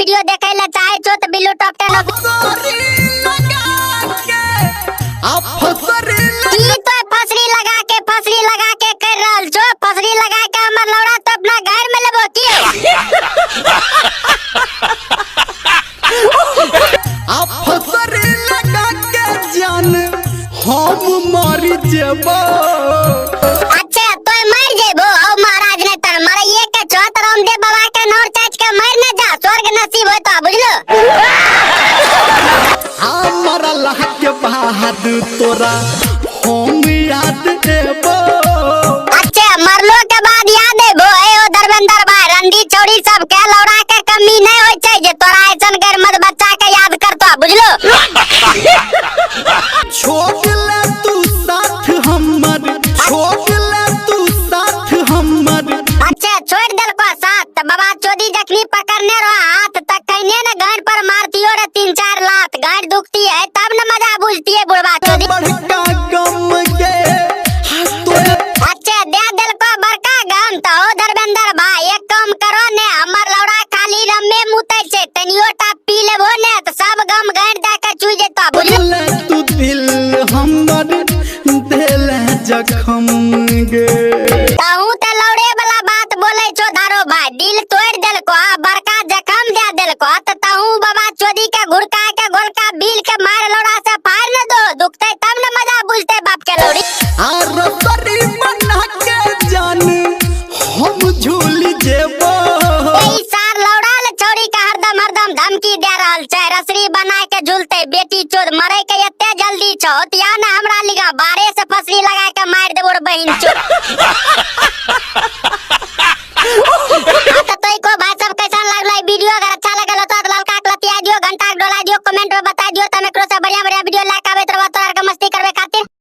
Video देखे ला चाहे छो तो बिल्लू टॉप 10 फसरी लगा के कर रहल छो। फसरी लगा के हमर लौड़ा तो अपना घर में लेबो की आप फसरी लगा के जान हम मर जेबो। अच्छा तो मर जेबो ओ महाराज ने तर मर ये के छो त रामदेव बाबा के नौर चाच के मर न जा स्वर्ग नसीब हो तो बुझलो। हमारा लाह के बाद तोरा हम याद देबो। अच्छा मरलो के बाद याद देबो ए ओ धर्मेंद्र भाई रंडी चौड़ी सब के लौड़ा के कमी नहीं होय छै जे तोरा ऐसन कर मत बच्चा के याद करतो बुझलो। छोड़ ले तू साथ हमर, छोड़ ले तू साथ हमर। अच्छा छोड़ देल को साथ त बाबा चोदी जखनी पकड़ने रहो हाथ तक कहने न गांड पर मारतियो रे 3-4 लात गांड दुखती है तब न मजा बुझती है बुढ़वा चोदी। बड़का गम के अच्छा दे देल को बड़का गम त ओ धर्मेंद्र भाई एक काम करो ने हमर लौड़ा खाली रम्मे मुतै छै तनियो टा पी लेबो ने त सब गम गांड दे के चुइ जेतो बुझलो। तू दिल हमर दिल जखम गे ताहू त लौड़े वाला बात बोले छो धारो भाई दिल तोड़ देल को बड़का जखम दे देल को त ताहू बाबा चोदी के घुड़का के गोलका बिल के मार लौड़ा से फाड़ न दो दुखते तब न मजा बुझते बाप के लौड़ी। आर सरी बना के जान हम झूल जेबो। ई सार लौड़ा ले छोड़ी के हरदम धमकी दे रहल छै रसरी बना के झूलते बेटी चोद मरे के एते जल्दी छौ तिया न हमरा लिगा बारे से फसरी लगा के मार देबो रे बहिन चोद। तो को भाई सब कैसा लागला वीडियो अगर अच्छा लगल तो ललका लतिया दियो घंटा